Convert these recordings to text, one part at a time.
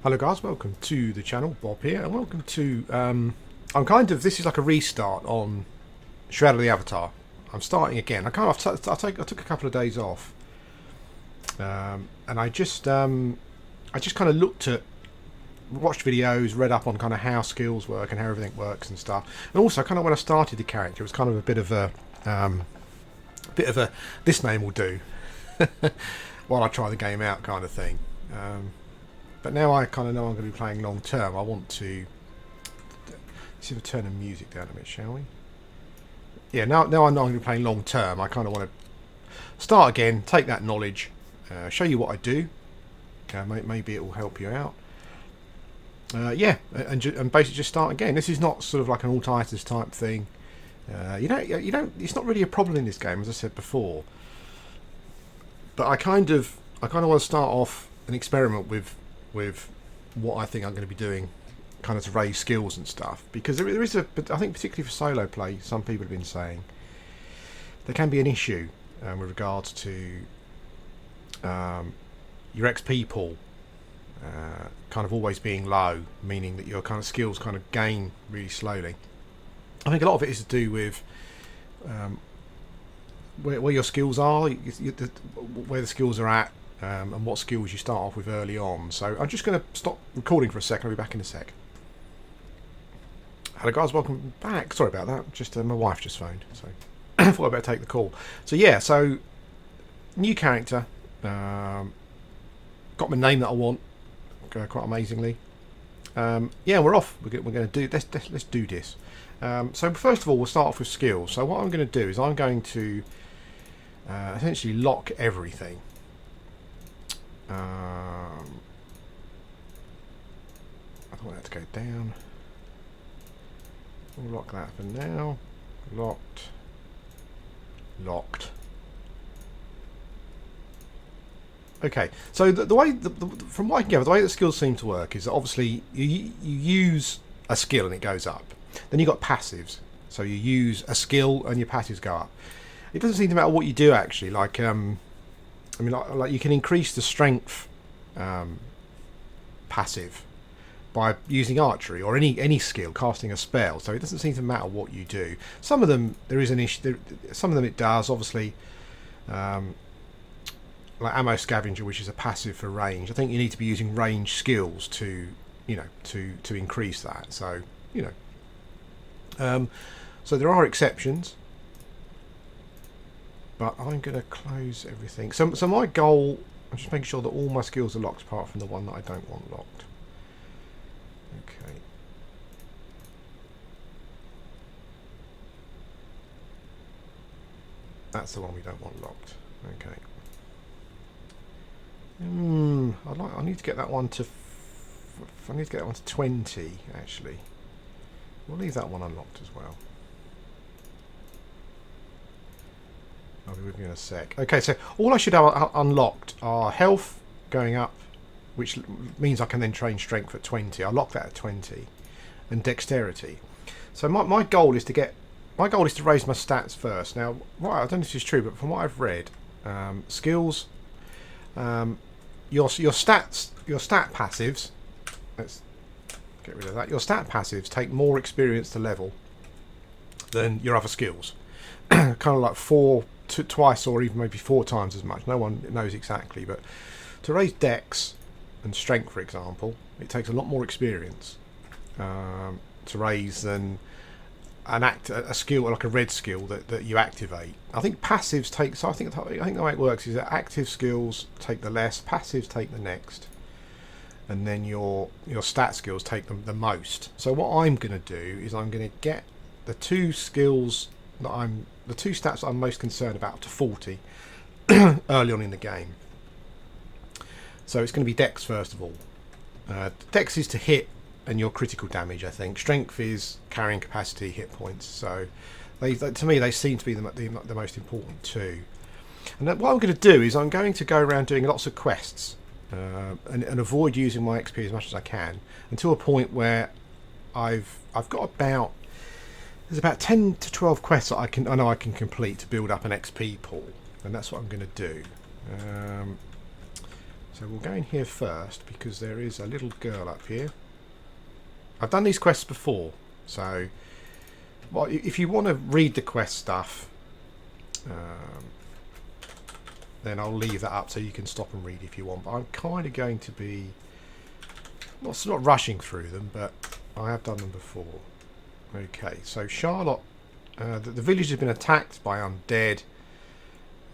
Hello guys, welcome to the channel, Bob here, and welcome to, this is like a restart on Shroud of the Avatar. I'm starting again. I took a couple of days off, and I just kind of watched videos, read up on kind of how skills work and how everything works and stuff. And also, kind of when I started the character, it was kind of a bit of a this name will do while I try the game out kind of thing. But now I kind of know I'm going to be playing long term. I want to... Let's see if I turn the music down a bit, shall we? Yeah, now I know I'm going to be playing long term. I kind of want to start again, take that knowledge, show you what I do. Maybe it will help you out. Yeah, and basically just start again. This is not sort of like an all-titles type thing. You don't. It's not really a problem in this game, as I said before. But I kind of want to start off an experiment with what I think I'm going to be doing, kind of to raise skills and stuff, because there is I think particularly for solo play, some people have been saying there can be an issue with regards to your XP pool kind of always being low, meaning that your kind of skills kind of gain really slowly. I think a lot of it is to do with where your skills are, where the skills are at, and what skills you start off with early on. So I'm just going to stop recording for a second. I'll be back in a sec. Hello guys, welcome back. Sorry about that, just my wife just phoned, so I thought I'd better take the call. So yeah, so new character, got my name that I want, quite amazingly. Yeah, we're off. We're going to do this. Let's do this. So first of all, we'll start off with skills. So what I'm going to do is I'm going to essentially lock everything. I don't want that to go down. We'll lock that for now. Locked. Okay, so the way, from what I can gather, the way that skills seem to work is that obviously you use a skill and it goes up. Then you've got passives. So you use a skill and your passives go up. It doesn't seem to matter what you do actually. Like, like you can increase the strength passive by using archery or any skill, casting a spell. So it doesn't seem to matter what you do. Some of them there is an issue. Some of them it does. Obviously, like ammo scavenger, which is a passive for range. I think you need to be using range skills to increase that. So so there are exceptions. But I'm going to close everything. So my goal, I'm just making sure that all my skills are locked apart from the one that I don't want locked. Okay. That's the one we don't want locked. Okay. I need to get that one to. I need to get that one to 20 actually. We'll leave that one unlocked as well. I'll be with you in a sec. Okay, so all I should have unlocked are health going up, which means I can then train strength at 20. I'll lock that at 20, and dexterity. So my goal is to raise my stats first. Now, I don't know if this is true, but from what I've read, skills, your stat passives. Let's get rid of that. Your stat passives take more experience to level than your other skills. Kind of like twice or even maybe 4 times as much. No one knows exactly, but to raise dex and strength, for example, it takes a lot more experience to raise than a skill like a red skill that you activate. I think passives take. So I think the way it works is that active skills take the less, passives take the next, and then your stat skills take them the most. So what I'm going to do is I'm going to get the 2 skills the 2 stats that I'm most concerned about up to 40 early on in the game. So it's going to be dex first of all. Dex is to hit and your critical damage, I think. Strength is carrying capacity, hit points. So to me they seem to be the most important too. And what I'm going to do is I'm going to go around doing lots of quests and avoid using my XP as much as I can until a point where I've got about. There's about 10 to 12 quests that I know I can complete to build up an XP pool, and that's what I'm going to do. So we'll go in here first because there is a little girl up here. I've done these quests before, so well, if you want to read the quest stuff, then I'll leave that up so you can stop and read if you want. But I'm kind of going to be not rushing through them, but I have done them before. Okay, so Charlotte, the village has been attacked by undead.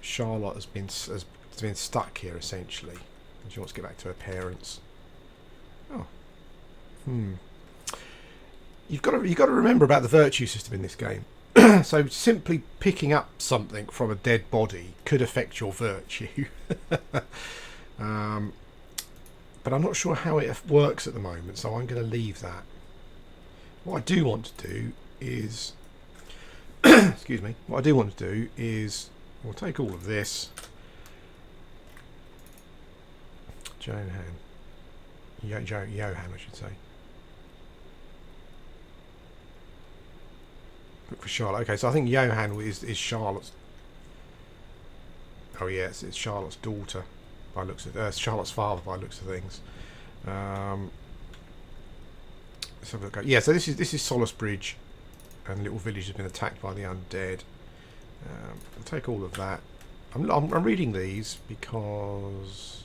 Charlotte has been stuck here essentially, and she wants to get back to her parents. Oh, You've got to remember about the virtue system in this game. So simply picking up something from a dead body could affect your virtue. But I'm not sure how it works at the moment, so I'm going to leave that. What I do want to do is excuse me. What I do want to do is we'll take all of this. Johan, I should say. Look for Charlotte. Okay, so I think Johan is Charlotte's. Oh yes, it's Charlotte's daughter. By looks of Charlotte's father. By looks of things. Let's have a look. Yeah, so this is Solace Bridge, and the little village has been attacked by the undead. I'll take all of that. I'm reading these because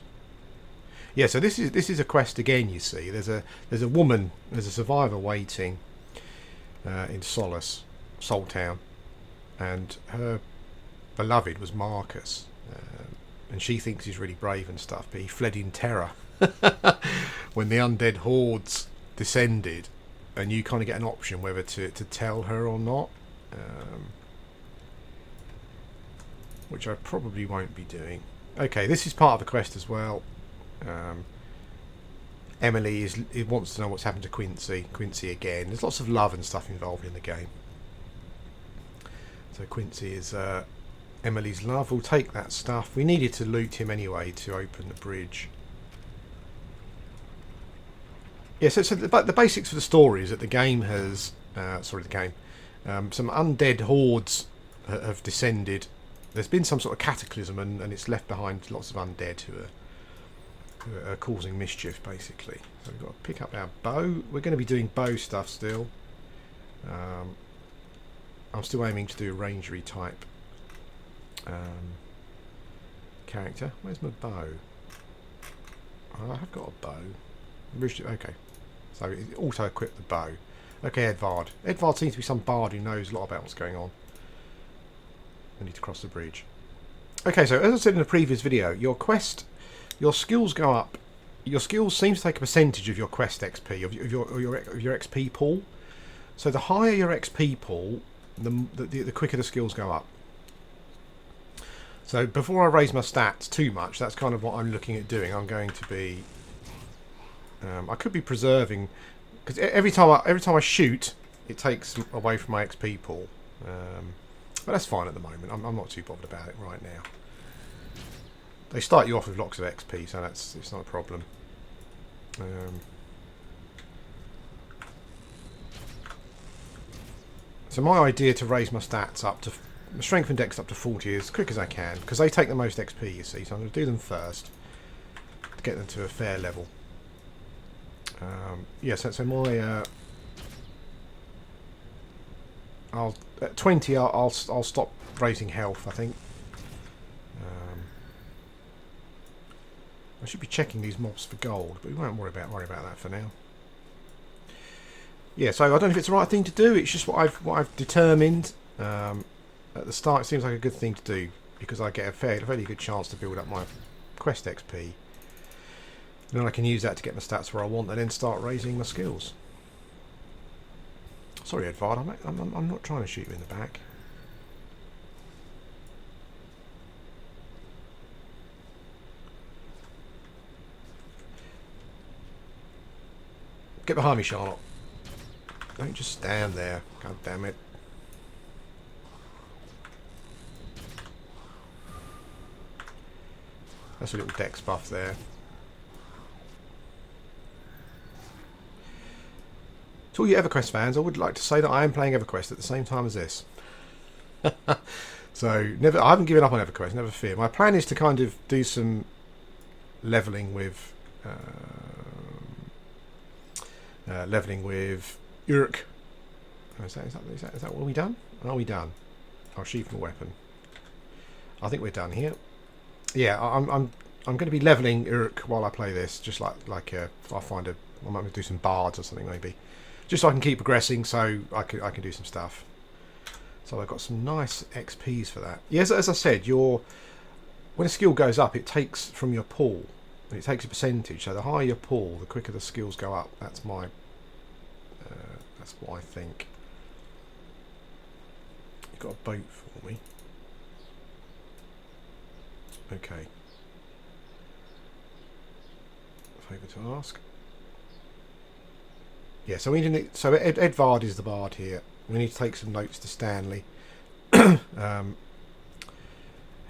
yeah. So this is a quest again. You see, there's a woman, there's a survivor waiting in Solace. Saltown, and her beloved was Marcus, and she thinks he's really brave and stuff, but he fled in terror when the undead hordes descended, and you kind of get an option whether to tell her or not, which I probably won't be doing. Okay, this is part of the quest as well. Emily wants to know what's happened to Quincy again. There's lots of love and stuff involved in the game. So Quincy is Emily's love. We'll take that stuff. We needed to loot him anyway to open the bridge. Yeah, so the basics for the story is that the game has... some undead hordes have descended. There's been some sort of cataclysm and it's left behind lots of undead who are causing mischief, basically. So we've got to pick up our bow. We're going to be doing bow stuff still. I'm still aiming to do a rangery type character. Where's my bow? Oh, I have got a bow. Okay. So it auto equip the bow. Okay, Edvard. Edvard seems to be some bard who knows a lot about what's going on. I need to cross the bridge. Okay, so as I said in a previous video, your skills go up. Your skills seem to take a percentage of your quest XP, of your XP pool. So the higher your XP pool, the quicker the skills go up. So before I raise my stats too much, that's kind of what I'm looking at doing. I'm going to be... I could be preserving... Because every time I shoot, it takes away from my XP pool. But that's fine at the moment. I'm not too bothered about it right now. They start you off with lots of XP, so it's not a problem. So my idea to raise my stats up to strength and dex up to 40 as quick as I can, because they take the most XP, you see. So I'm going to do them first to get them to a fair level. Yeah, so my at 20 I'll stop raising health, I think. I should be checking these mobs for gold, but we won't worry about that for now. Yeah, so I don't know if it's the right thing to do. It's just what I've determined. At the start, it seems like a good thing to do because I get a fairly good chance to build up my quest XP. And then I can use that to get my stats where I want, and then start raising my skills. Sorry, Edvard, I'm not trying to shoot you in the back. Get behind me, Charlotte. Don't just stand there. God damn it. That's a little dex buff there. To all you EverQuest fans, I would like to say that I am playing EverQuest at the same time as this. So I haven't given up on EverQuest, never fear. My plan is to kind of do some leveling with Uruk. Is that what we done? Are we done? Our achievement weapon. I think we're done here. Yeah, I'm going to be leveling Uruk while I play this, just like I'll find a. I might do some bards or something maybe, just so I can keep progressing. So I can do some stuff. So I've got some nice XPs for that. Yes, as I said, when a skill goes up, it takes from your pool. It takes a percentage. So the higher your pool, the quicker the skills go up. That's what I think. You've got a boat for me. Okay. Favour to ask. Yeah, so we need. So Edvard is the bard here. We need to take some notes to Stanley, who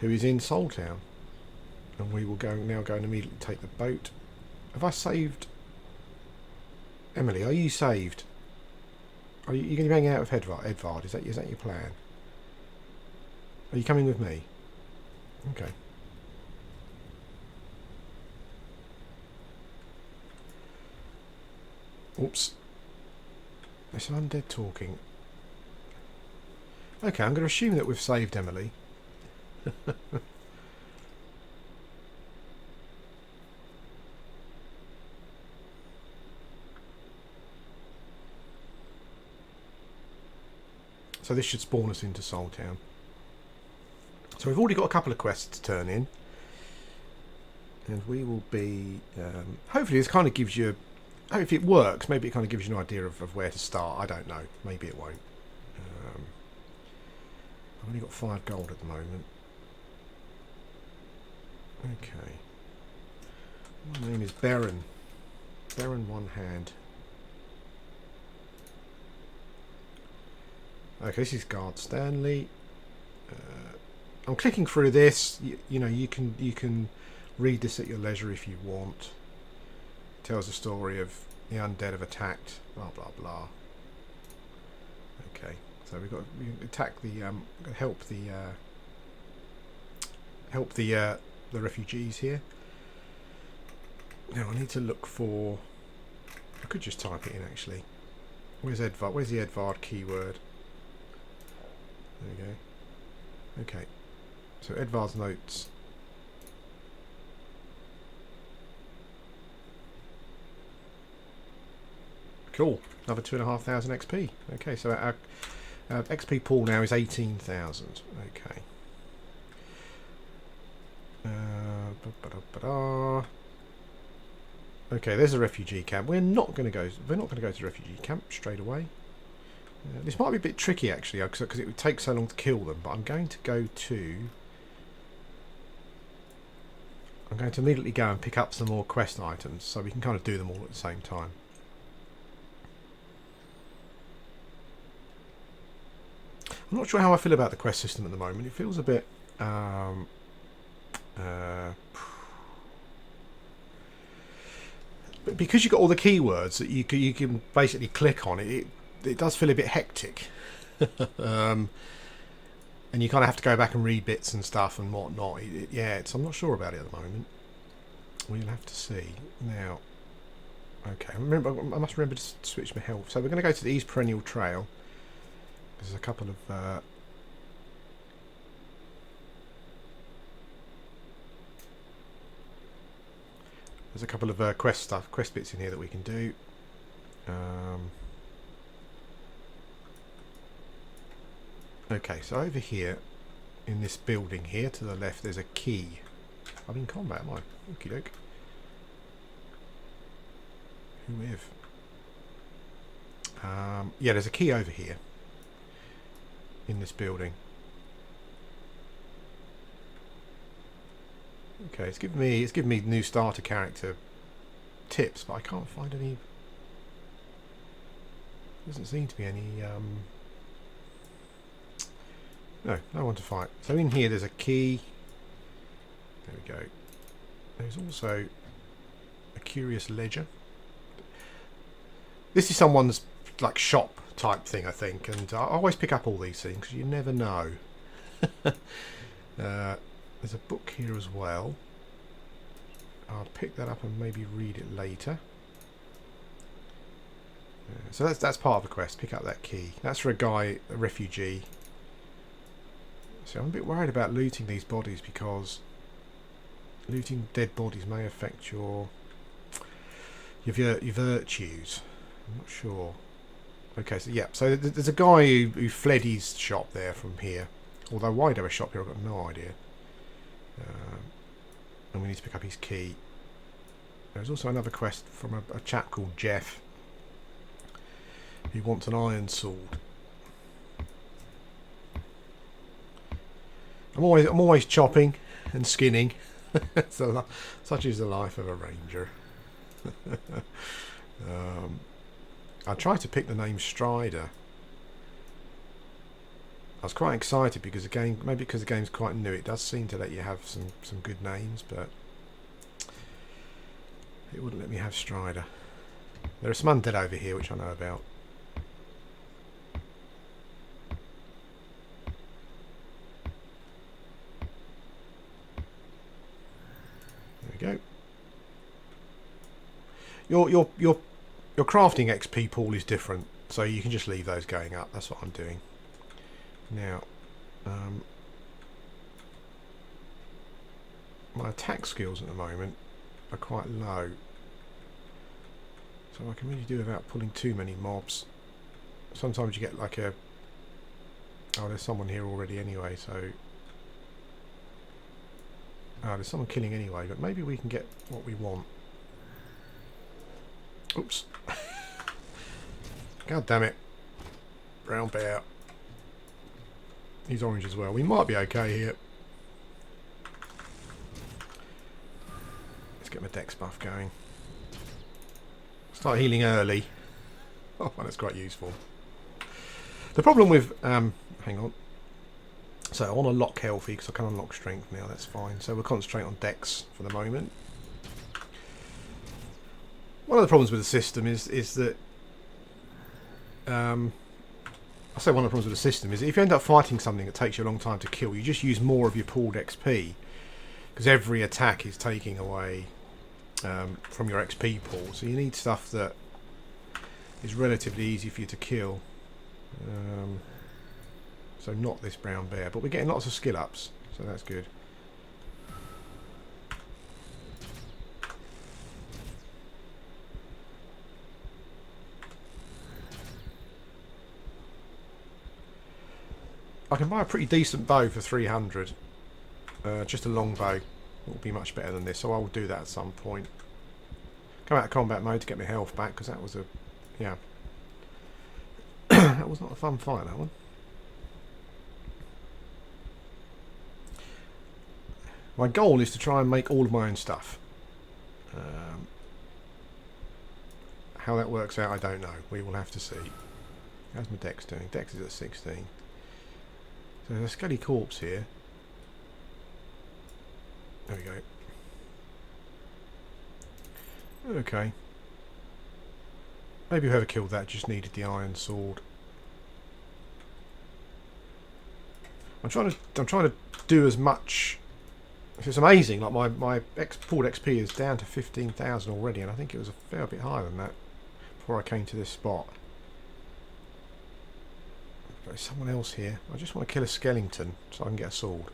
is in Soultown, and we will now go and immediately take the boat. Have I saved? Emily, are you saved? Are you going to be hanging out with Edvard? Is that your plan? Are you coming with me? Okay. Oops. There's some undead talking. Okay, I'm going to assume that we've saved Emily. So this should spawn us into Soultown. So we've already got a couple of quests to turn in. And we will be... hopefully this kind of gives you... If it works, maybe it kind of gives you an idea of where to start. I don't know. Maybe it won't. I've only got 5 gold at the moment. Okay. My name is Baron. Baron One Hand. Okay, this is Guard Stanley. I'm clicking through this. You know, you can read this at your leisure if you want. It tells the story of the undead have attacked. Blah blah blah. Okay, so we attack the help the refugees here. Now I need to look for. I could just type it in actually. Where's Edvard? Where's the Edvard keyword? There we go. Okay. So Edvard's notes. Cool. Another 2,500 XP. Okay, so our XP pool now is 18,000. Okay. Okay, there's a refugee camp. We're not going to go to the refugee camp straight away. This might be a bit tricky actually, because it would take so long to kill them. But I'm going to immediately go and pick up some more quest items, so we can kind of do them all at the same time. I'm not sure how I feel about the quest system at the moment. It feels a bit but because you've got all the keywords that you can basically click on, it does feel a bit hectic. And you kind of have to go back and read bits and stuff and whatnot. I'm not sure about it at the moment. We'll have to see. Now, okay, I must remember to switch my health. So we're going to go to the East Perennial Trail. There's a couple of quest bits in here that we can do. Okay, so over here in this building here to the left, there's a key. I'm in combat, am I? Okie doke. Who with? Yeah, there's a key over here in this building. Okay, it's given me new starter character tips, but I can't find any. Doesn't seem to be any. No one to fight. So in here there's a key. There we go. There's also a curious ledger. This is someone's like shop type thing, I think, and I always pick up all these things because you never know. There's a book here as well. I'll pick that up and maybe read it later. So that's part of the quest. Pick up that key. That's for a guy, a refugee. So I'm a bit worried about looting these bodies because looting dead bodies may affect your virtues. I'm not sure. Okay, so yeah, so there's a guy who fled his shop there from here. Although why do a shop here, I've got no idea. And we need to pick up his key. There's also another quest from a chap called Jeff who wants an iron sword. I'm always chopping and skinning. So such is the life of a ranger. I tried to pick the name Strider. I was quite excited because the game, maybe because the game's quite new, it does seem to let you have some good names, but it wouldn't let me have Strider. There are some undead over here which I know about. There we go. Your crafting XP pool is different, so you can just leave those going up. That's what I'm doing. Now, my attack skills at the moment are quite low, so I can really do without pulling too many mobs. Sometimes you get like a... Oh, there's someone here already anyway, so... Oh, there's someone killing anyway, but maybe we can get what we want. Oops. God damn it. Brown bear. He's orange as well. We might be okay here. Let's get my dex buff going. Start healing early. Oh, that's quite useful. The problem with... hang on. So I want to lock healthy because I can unlock strength now. That's fine. So we'll concentrate on dex for the moment. One of the problems with the system is that... I say one of the problems with the system is that if you end up fighting something that takes you a long time to kill, you just use more of your pooled XP because every attack is taking away from your XP pool. So you need stuff that is relatively easy for you to kill. So not this brown bear, but we're getting lots of skill ups, so that's good. I can buy a pretty decent bow for 300. Just a long bow. It will be much better than this, so I will do that at some point. Come out of combat mode to get my health back, because that was a... Yeah. That was not a fun fight, that one. My goal is to try and make all of my own stuff. How that works out, I don't know. We will have to see. How's my dex doing? Dex is at 16. So there's a skelly corpse here. There we go. Okay. Maybe whoever killed that just needed the iron sword. I'm trying to do as much. It's amazing. Like my pooled XP is down to 15,000 already, and I think it was a fair bit higher than that before I came to this spot. There's someone else here. I just want to kill a skeleton so I can get a sword.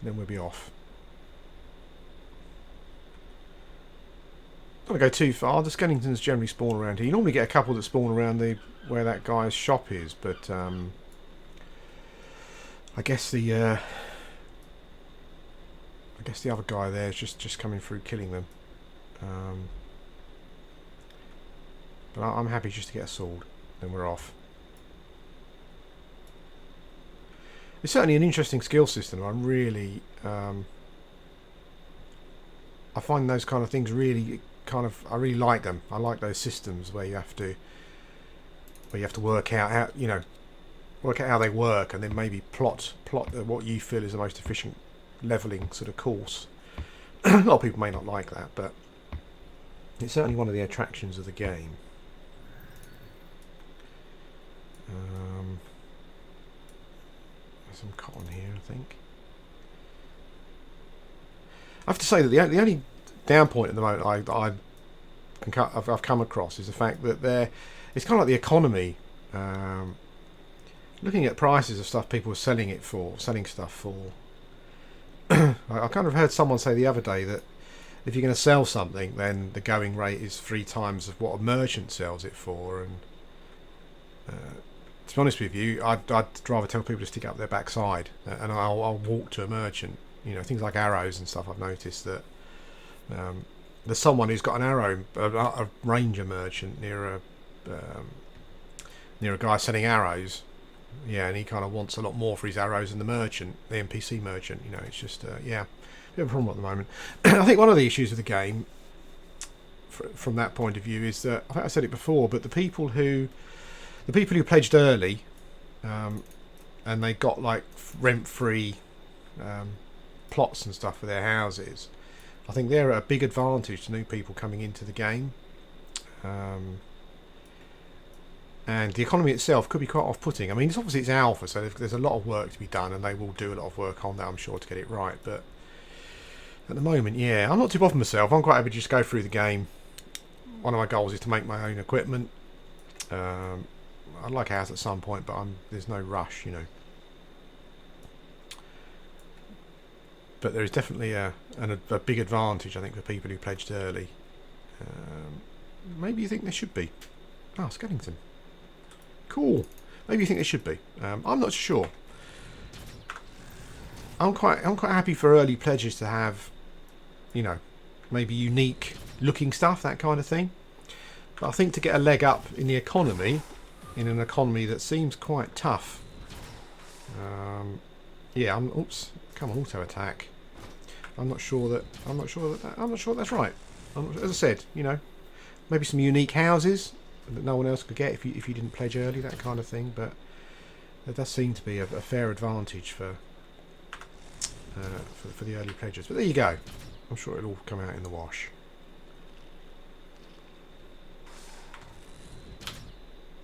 Then we'll be off. Don't want to go too far. The skeletons generally spawn around here. You normally get a couple that spawn around where that guy's shop is, but I guess the other guy there is just coming through killing them. But I'm happy just to get a sword. Then we're off. It's certainly an interesting skill system. I'm really, I find those kind of things really I really like them. I like those systems where you have to work out how, work out how they work, and then maybe plot what you feel is the most efficient leveling sort of course. A lot of people may not like that, but it's certainly one of the attractions of the game. Some cotton here, I think. I have to say that the only down point at the moment I've come across is the fact that it's kind of like the economy. Looking at prices of stuff people are selling stuff for. I kind of heard someone say the other day that if you're going to sell something, then the going rate is 3 times of what a merchant sells it for. And to be honest with you, I'd rather tell people to stick up their backside, and I'll walk to a merchant. You know, things like arrows and stuff. I've noticed that there's someone who's got an arrow, a ranger merchant near a guy selling arrows. Yeah, and he kind of wants a lot more for his arrows than the NPC merchant. You know, it's just yeah, a bit of a problem at the moment. I think one of the issues with the game, from that point of view, is that I think I said it before, but the people who pledged early, and they got like rent-free plots and stuff for their houses. I think they're at a big advantage to new people coming into the game. And the economy itself could be quite off-putting. I mean, it's alpha, so there's a lot of work to be done, and they will do a lot of work on that, I'm sure, to get it right. But at the moment, yeah, I'm not too bothered myself. I'm quite happy to just go through the game. One of my goals is to make my own equipment. I'd like a house at some point, but there's no rush, you know. But there is definitely a big advantage, I think, for people who pledged early. Maybe you think there should be. Oh, Skellington. Cool. Maybe you think there should be. I'm not sure. I'm quite happy for early pledges to have, you know, maybe unique looking stuff, that kind of thing. But I think to get a leg up in the economy, in an economy that seems quite tough. Yeah. Oops. Come on, auto attack. I'm not sure that's right. As I said, you know, maybe some unique houses that no one else could get if you didn't pledge early, that kind of thing. But there does seem to be a fair advantage for the early pledges. But there you go. I'm sure it'll all come out in the wash.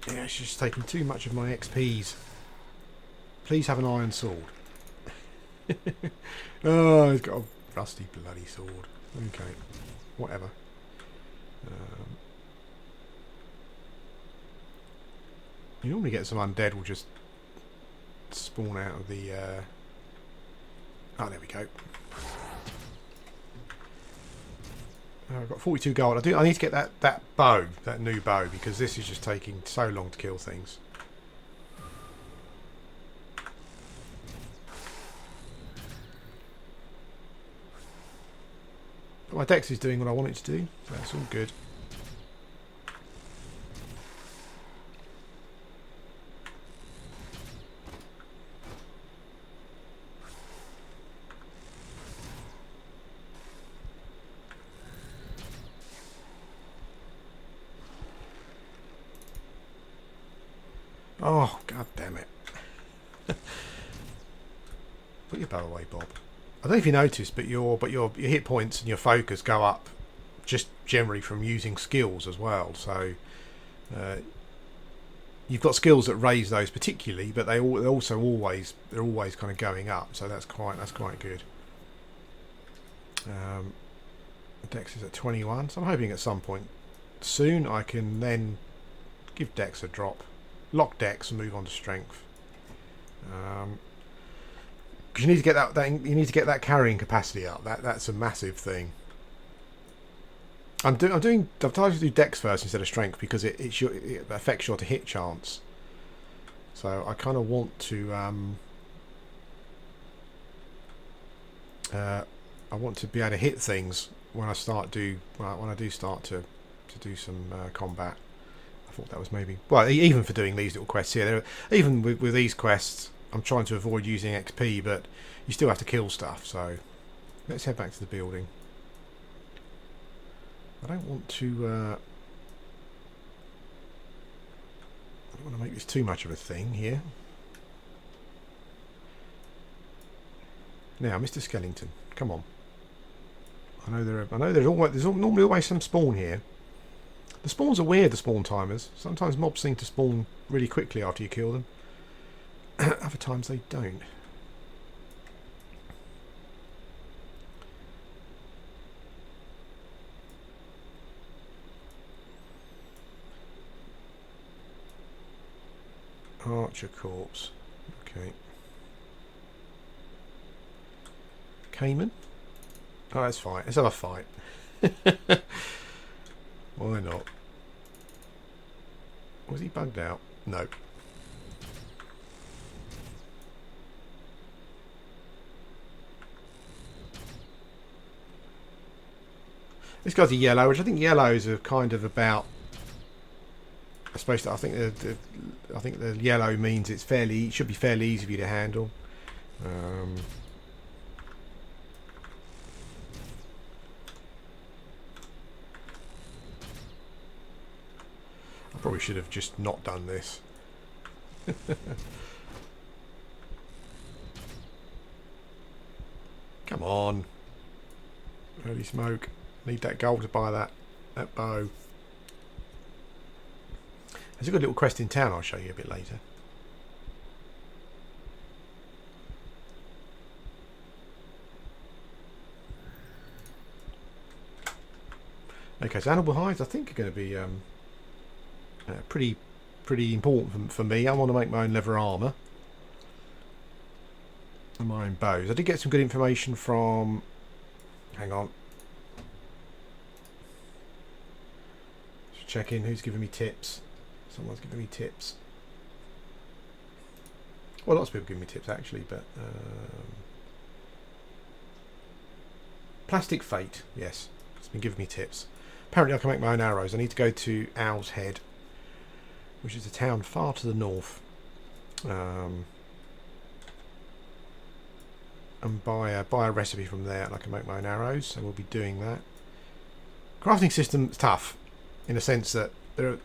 Yeah, it's just taking too much of my XPs. Please have an iron sword. Oh, he's got a rusty bloody sword. Okay, whatever. You normally get some undead will just spawn out of the... Oh, there we go. I've got 42 gold. I need to get that bow, that new bow, because this is just taking so long to kill things. But my dex is doing what I want it to do, so that's all good. Oh, god damn it. Put your bow away, Bob. I don't know if you noticed, but your hit points and your focus go up just generally from using skills as well. So you've got skills that raise those particularly, but they're always kind of going up. So that's quite good. The dex is at 21, so I'm hoping at some point soon I can then give dex a drop. Lock dex and move on to strength. Because you need to get that carrying capacity up. That's a massive thing. I've tried to do dex first instead of strength because it affects your to hit chance. So I kind of want to I want to be able to hit things when I do start to do some combat. I thought that was maybe... Well, even for doing these little quests here, even with these quests, I'm trying to avoid using XP, but you still have to kill stuff, so let's head back to the building. I don't want to make this too much of a thing here. Now, Mr. Skellington, come on. I know there's normally always some spawn here. The spawns are weird, the spawn timers. Sometimes mobs seem to spawn really quickly after you kill them. Other times they don't. Archer Corpse. Okay. Cayman? Oh, that's fine. Let's have a fight. Why not? Was he bugged out? No. This guy's a yellow, which I think yellows are kind of about. I suppose I think the yellow means it should be fairly easy for you to handle. I probably should have just not done this. Come on. Early smoke. Need that gold to buy that bow. There's a good little quest in town I'll show you a bit later. Okay, so animal hides I think are going to be pretty important for me. I want to make my own leather armour and my own bows. I did get some good information from... Hang on. Just check in who's giving me tips. Someone's giving me tips. Well, lots of people give me tips actually, but Plastic Fate, yes, it's been giving me tips. Apparently I can make my own arrows. I need to go to Owl's Head, which is a town far to the north, and buy a recipe from there, and I can make my own arrows. So we'll be doing that. Crafting system's tough, in the sense that there are,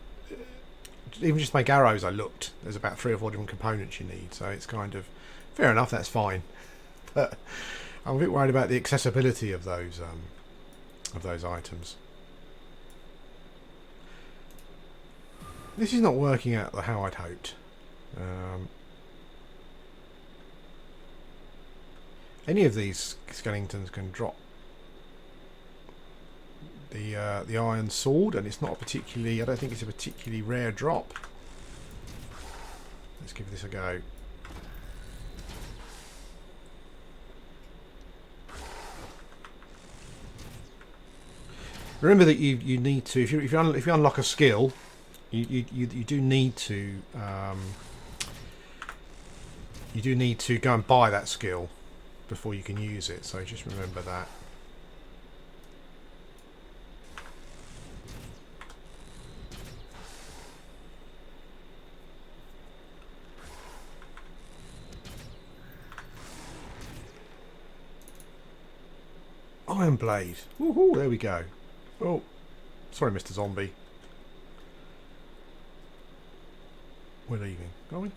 even just to make arrows, there's about 3 or 4 different components you need. So it's kind of fair enough. That's fine, but I'm a bit worried about the accessibility of those items. This is not working out how I'd hoped. Any of these skeletons can drop the iron sword, and it's not a particularly. I don't think it's a particularly rare drop. Let's give this a go. Remember that you need to, if you unlock a skill, you do need to go and buy that skill before you can use it. So just remember that. Iron blade. Woohoo! There we go. Oh, sorry, Mr. Zombie. We're leaving, are we?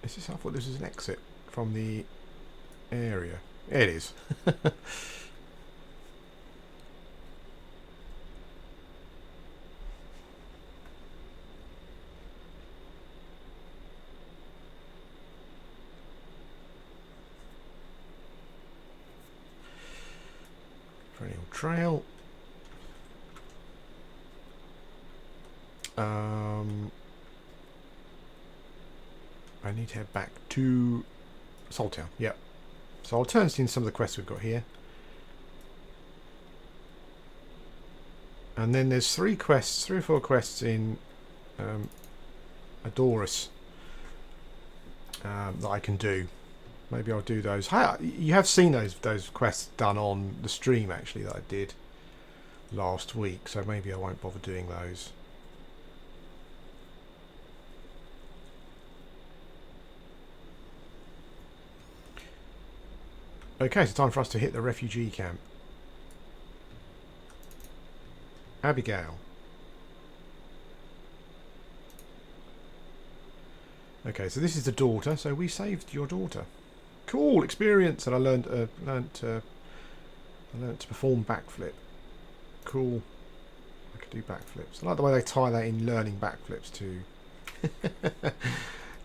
Is this? I thought this was an exit from the area. It is. Perennial trail. I need to head back to Saltown. Yep. So I'll turn in some of the quests we've got here. And then there's 3 or 4 quests in Adorus that I can do. Maybe I'll do those. You have seen those quests done on the stream actually that I did last week, so maybe I won't bother doing those. Okay, so time for us to hit the refugee camp. Abigail. Okay, so this is the daughter. So we saved your daughter. Cool experience, and I learned to perform backflip. Cool. I could do backflips. I like the way they tie that in, learning backflips to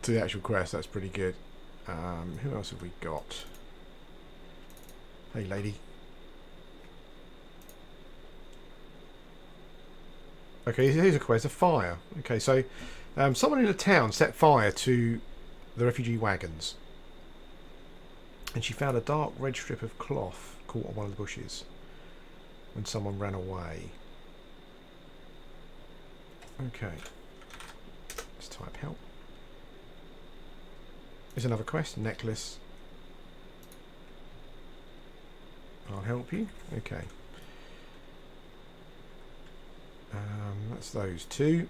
to the actual quest. That's pretty good. Who else have we got? Hey, lady. Okay, here's a quest, a fire. Okay, so someone in a town set fire to the refugee wagons. And she found a dark red strip of cloth caught on one of the bushes when someone ran away. Okay. Let's type help. Here's another quest, necklace. I'll help you. Okay. That's those two.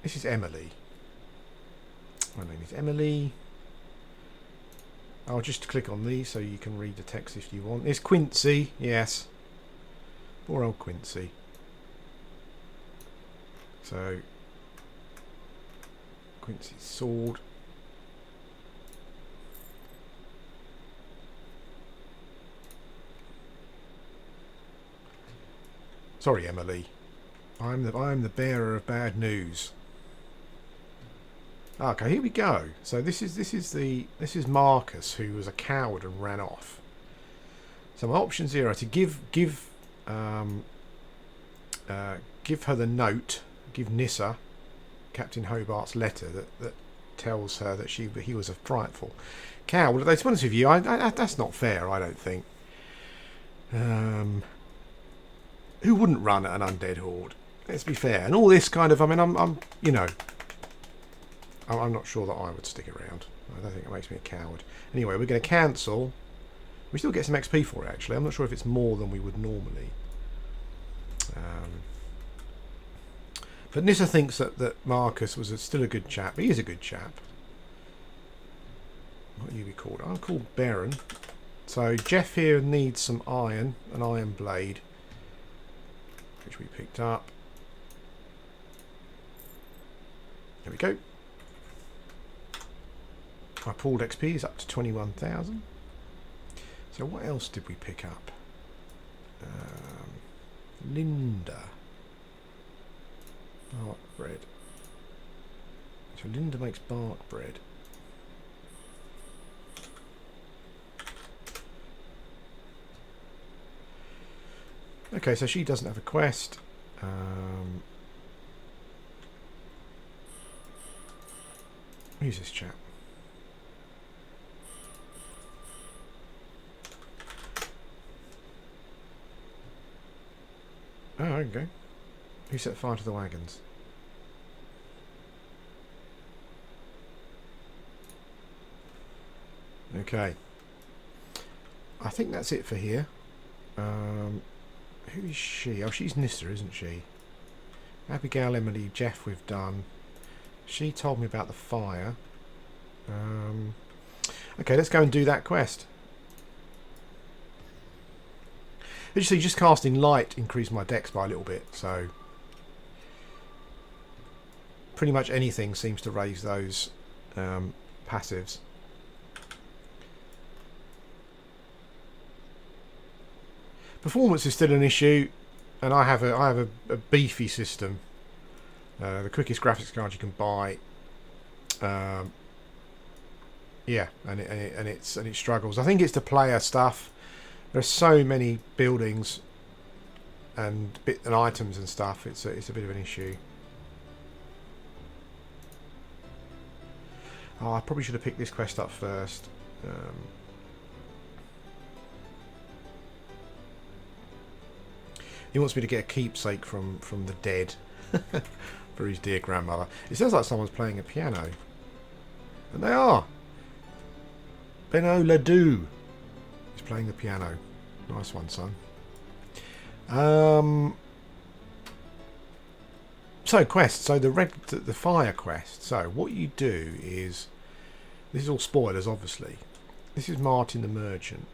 This is Emily. My name is Emily. I'll just click on these so you can read the text if you want. It's Quincy, yes. Poor old Quincy. So, Quincy's sword. Sorry, Emily. I'm the bearer of bad news. Okay, here we go. So this is Marcus, who was a coward and ran off. So my options here are to give her the note, give Nissa Captain Hobart's letter that tells her that he was a frightful coward. To be honest with you, that's not fair. I don't think. Who wouldn't run at an undead horde? Let's be fair. And all this kind of, I mean, I'm not sure that I would stick around. I don't think it makes me a coward. Anyway, we're going to cancel. We still get some XP for it, actually. I'm not sure if it's more than we would normally. But Nissa thinks that Marcus was still a good chap. He is a good chap. What are you called? I'm called Baron. So Jeff here needs some iron, an iron blade, which we picked up. There we go. My pooled XP is up to 21,000. So what else did we pick up? Linda. Bark bread. So Linda makes bark bread. Okay, so she doesn't have a quest. Who's this chap? Oh, okay. Who set fire to the wagons? Okay. I think that's it for here. Who is she? Oh, she's Nissa, isn't she? Abigail, Emily, Jeff we've done. She told me about the fire. Okay, let's go and do that quest. As you see, just casting light increased my dex by a little bit, so pretty much anything seems to raise those passives. Performance is still an issue, and I have a beefy system. The quickest graphics card you can buy. Yeah, and it struggles. I think it's the player stuff. There's so many buildings and items and stuff. It's a bit of an issue. Oh, I probably should have picked this quest up first. He wants me to get a keepsake from the dead for his dear grandmother. It sounds like someone's playing a piano. And they are. Benno Ledoux is playing the piano. Nice one, son. So quest. So the fire quest. So what you do is, this is all spoilers, obviously. This is Martin the merchant,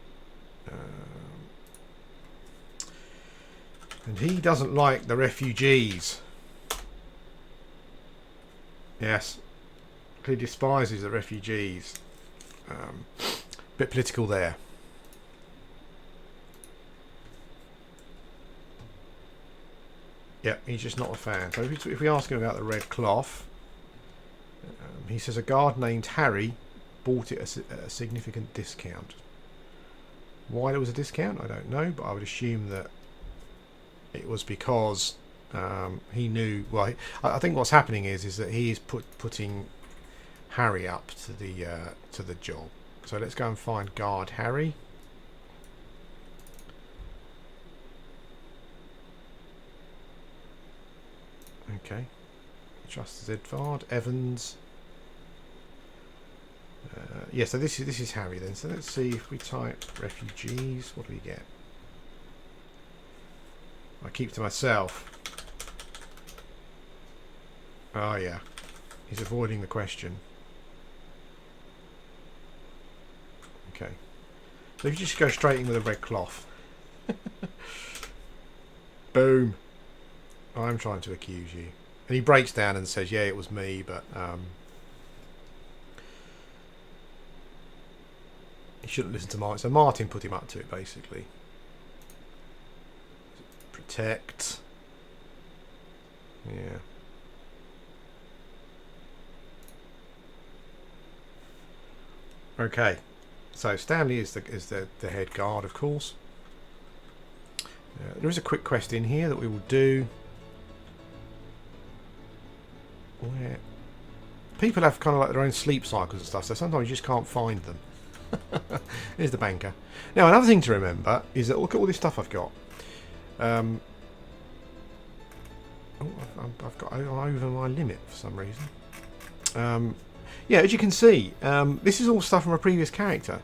and he doesn't like the refugees. Yes, he despises the refugees. Bit political there. Yeah, he's just not a fan. So if we ask him about the red cloth, he says a guard named Harry bought it at a significant discount. Why there was a discount, I don't know, but I would assume that it was because He knew. Well, I think what's happening is that he is putting Harry up to the job. So let's go and find guard Harry. Okay. Trust Edvard Evans. Yeah, so this is Harry then. So let's see if we type refugees. What do we get? I keep to myself. Oh yeah, he's avoiding the question. Okay, so if you just go straight in with a red cloth. Boom. I'm trying to accuse you. And he breaks down and says, yeah, it was me, but he shouldn't listen to Martin. So Martin put him up to it, basically. Protect. Yeah. Okay. So Stanley is the head guard, of course. There is a quick quest in here that we will do. Where people have kind of like their own sleep cycles and stuff, so sometimes you just can't find them. Here's the banker. Now another thing to remember is that look at all this stuff I've got. I've got over my limit for some reason. Yeah, as you can see, this is all stuff from a previous character.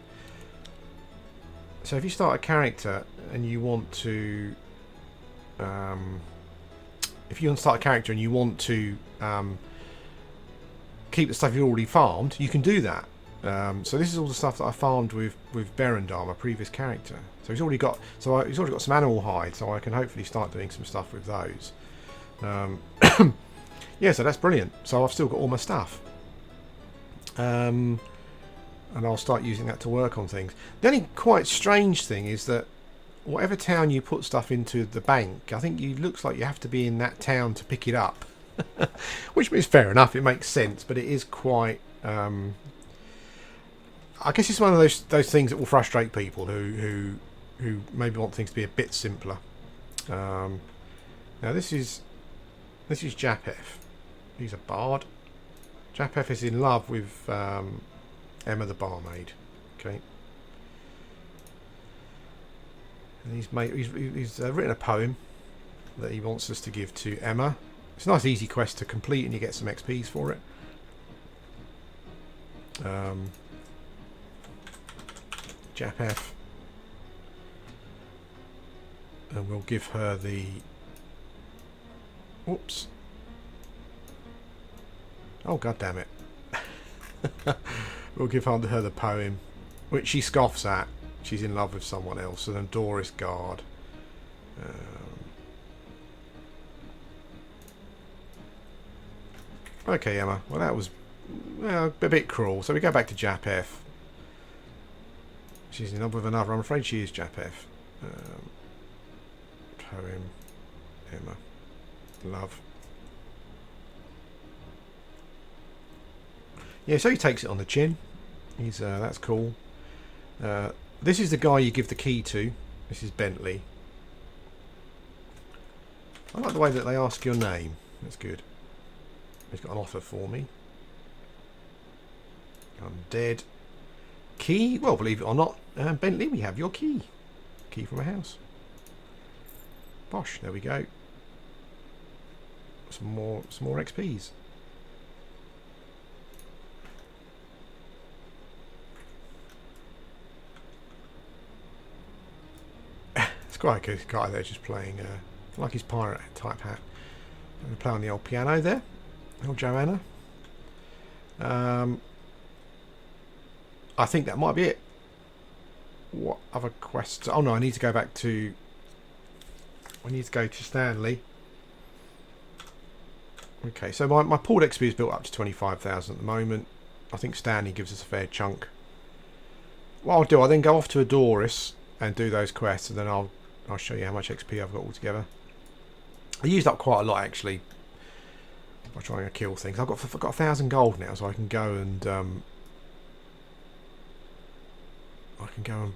So if you start a character and you want to, keep the stuff you already farmed, you can do that. So this is all the stuff that I farmed with Berendar, my previous character. So he's already got some animal hide, so I can hopefully start doing some stuff with those. Yeah, so that's brilliant. So I've still got all my stuff, and I'll start using that to work on things. The only quite strange thing is that whatever town you put stuff into the bank, I think it looks like you have to be in that town to pick it up. Which is fair enough, it makes sense, but it is quite I guess it's one of those things that will frustrate people who maybe want things to be a bit simpler. Now this is Japheth. He's a bard. Japheth is in love with Emma the barmaid. Okay. And he's written a poem that he wants us to give to Emma. It's a nice easy quest to complete and you get some XPs for it. Japheth. And we'll give her the... Whoops. Oh, god damn it. We'll give her the poem, which she scoffs at. She's in love with someone else. And then Doris Guard. Okay, Emma. Well, that was a bit cruel. So we go back to Japheth. She's in love with another. I'm afraid she is Japheth. Poem. Emma. Love. Yeah, so he takes it on the chin. He's that's cool. This is the guy you give the key to. This is Bentley. I like the way that they ask your name. That's good. He's got an offer for me. I'm dead. Key? Well, believe it or not, Bentley, we have your key. Key from a house. Bosh, there we go. Some more XPs. It's quite a good guy there, just playing like his pirate type hat. I'm playing the old piano there. Old Joanna. I think that might be it. What other quests? Oh no, I need to go back to... I need to go to Stanley. Okay, so my pooled XP is built up to 25,000 at the moment. I think Stanley gives us a fair chunk. What I'll do, I'll then go off to Adoris and do those quests, and then I'll show you how much XP I've got altogether. I used up quite a lot actually by trying to kill things. I've got 1,000 gold now, so I can go and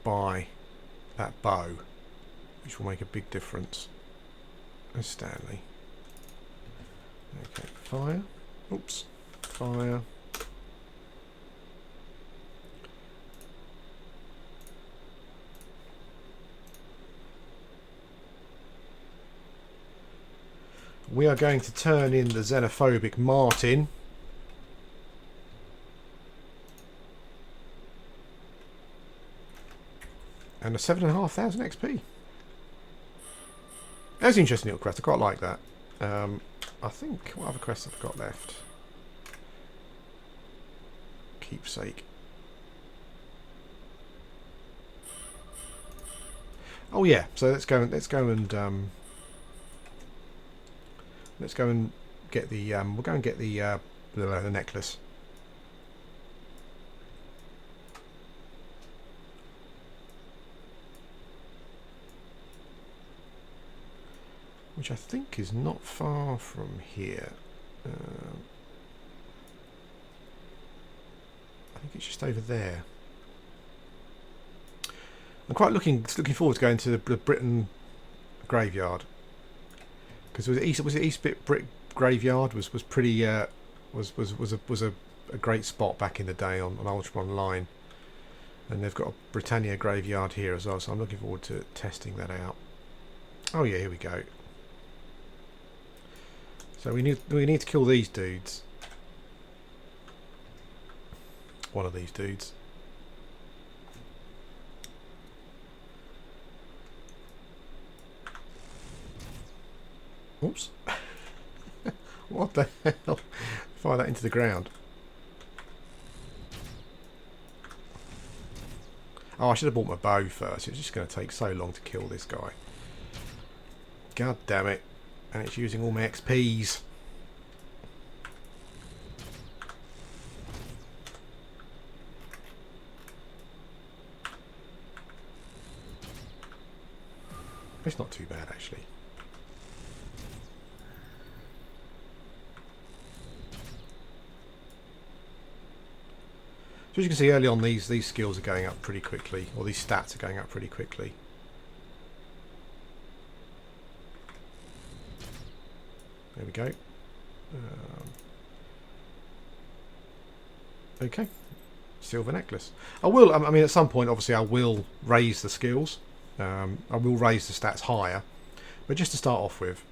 buy that bow, which will make a big difference. There's Stanley. Okay, fire. Oops, fire. We are going to turn in the xenophobic Martin. And a 7,500 XP. That's an interesting little quest. I quite like that. I think, what other quests I've got left? Keepsake. Oh yeah, so let's go and get the we'll go and get the necklace. Which I think is not far from here. I think it's just over there. I'm quite looking forward to going to the Britain graveyard, because was it East Brick graveyard was pretty was a great spot back in the day on Ultra Online, and they've got a Britannia graveyard here as well. So I'm looking forward to testing that out. Oh yeah, here we go. So we need to kill these dudes. One of these dudes. Oops. What the hell? Fire that into the ground. Oh, I should have bought my bow first. It's just going to take so long to kill this guy. God damn it. And it's using all my XPs. It's not too bad, actually. So as you can see early on, these skills are going up pretty quickly, or these stats are going up pretty quickly. There we go. Okay, silver necklace. I mean, at some point, obviously, I will raise the skills. I will raise the stats higher, but just to start off with,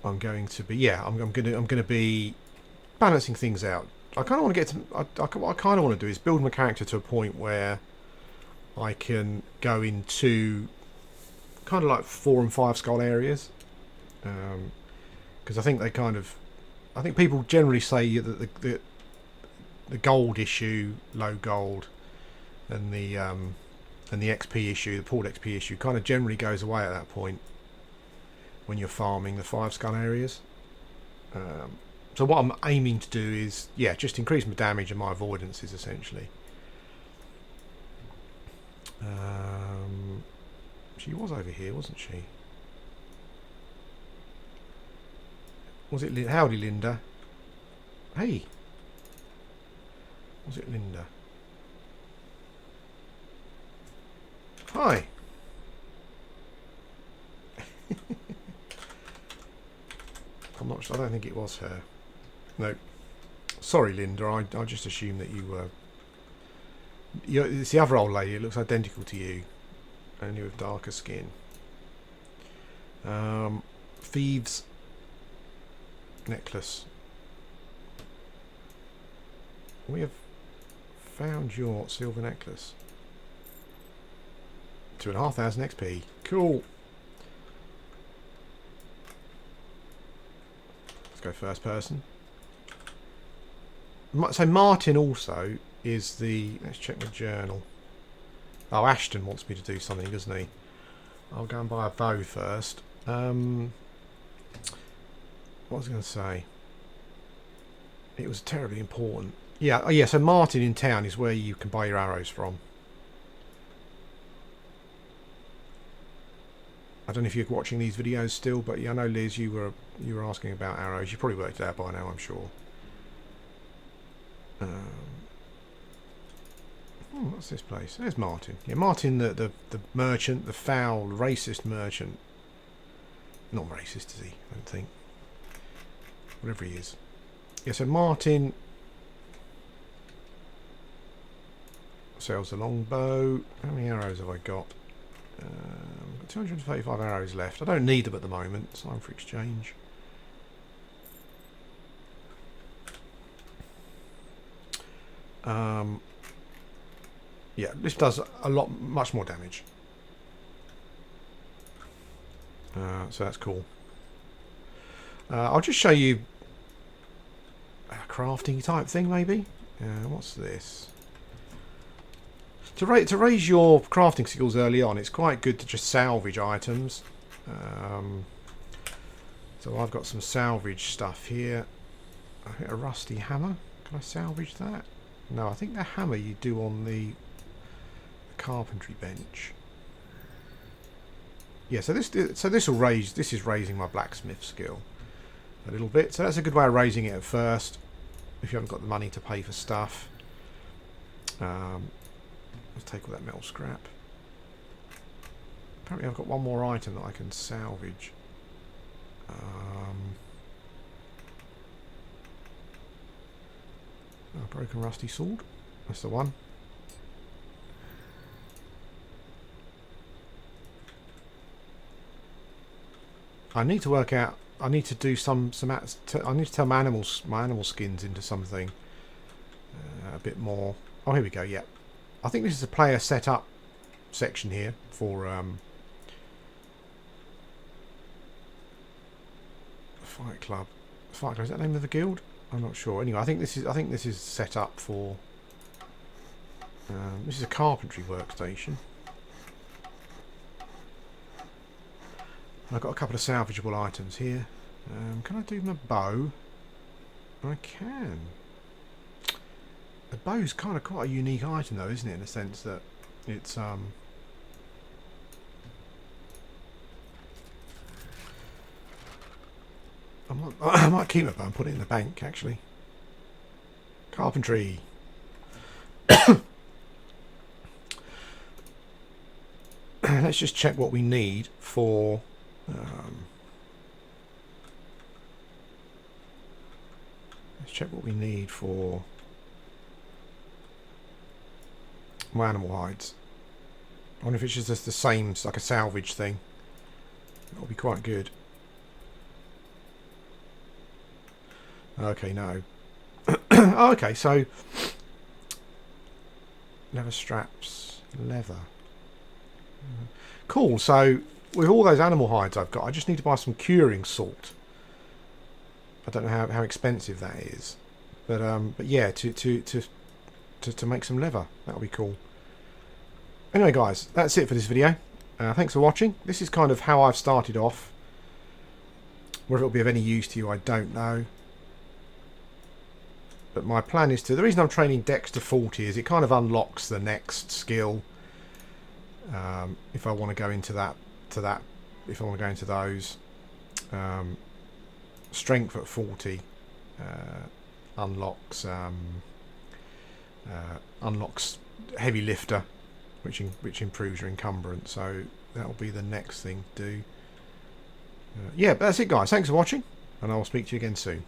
I'm going to be I'm going to be balancing things out. I kind of want to get to. What I kind of want to do is build my character to a point where I can go into kind of like 4 and 5 skull areas, because I think I think people generally say that the gold issue, low gold, and the XP issue, the pooled XP issue, kind of generally goes away at that point when you're farming the 5 skull areas. So what I'm aiming to do is, just increase my damage and my avoidances essentially. She was over here, wasn't she? Was it howdy, Linda? Hey. Was it Linda? Hi. I'm not sure. I don't think it was her. No. Sorry, Linda. I just assumed that you were. It's the other old lady. It looks identical to you, only with darker skin. Thieves necklace. We have found your silver necklace. 2,500 XP. Cool. Let's go first person. So Martin also is the... Let's check my journal. Oh, Ashton wants me to do something, doesn't he? I'll go and buy a bow first. What was I going to say? It was terribly important. Yeah, oh yeah, so Martin in town is where you can buy your arrows from. I don't know if you're watching these videos still, but yeah, I know, Liz, you were asking about arrows. You probably worked it out by now, I'm sure. What's this place? There's Martin. Yeah, Martin, the merchant, the foul, racist merchant. not racist, is he? I don't think. Whatever he is. Yeah, so Martin sells the longbow. How many arrows have I got? I've got 235 arrows left. I don't need them at the moment. It's time for exchange. Yeah, this does much more damage. So that's cool. I'll just show you a crafting type thing, maybe. What's this? To raise your crafting skills early on, it's quite good to just salvage items. So I've got some salvage stuff here. I think a rusty hammer. Can I salvage that? No, I think the hammer you do on the carpentry bench. Yeah, so this will raise. This is raising my blacksmith skill a little bit. So that's a good way of raising it at first, if you haven't got the money to pay for stuff. Let's take all that metal scrap. Apparently, I've got one more item that I can salvage. A broken rusty sword. That's the one. I need to work out. I need to do some. I need to turn my animal skins into something a bit more. Oh, here we go. Yeah, I think this is a player setup section here for Fight Club. Fight Club, is that the name of the guild? I'm not sure. Anyway, I think this is set up for. This is a carpentry workstation. I've got a couple of salvageable items here. Can I do my bow? I can. The bow's kind of quite a unique item, though, isn't it? In the sense that it's I might keep it, but I'm putting it in the bank actually. Carpentry. Let's just check what we need for. Let's check what we need for my animal hides. I wonder if it's just the same, it's like a salvage thing. That'll be quite good. Okay, no. Oh, okay, so leather straps, leather. Cool. So with all those animal hides I've got, I just need to buy some curing salt. I don't know how expensive that is, but yeah, to make some leather, that'll be cool. Anyway, guys, that's it for this video. Thanks for watching. This is kind of how I've started off. Whether it'll be of any use to you, I don't know. But my plan is to. The reason I'm training Dex to 40 is it kind of unlocks the next skill. If I want to go into if I want to go into those, strength at 40 unlocks heavy lifter, which improves your encumbrance. So that'll be the next thing to do. Yeah, but that's it, guys. Thanks for watching, and I'll speak to you again soon.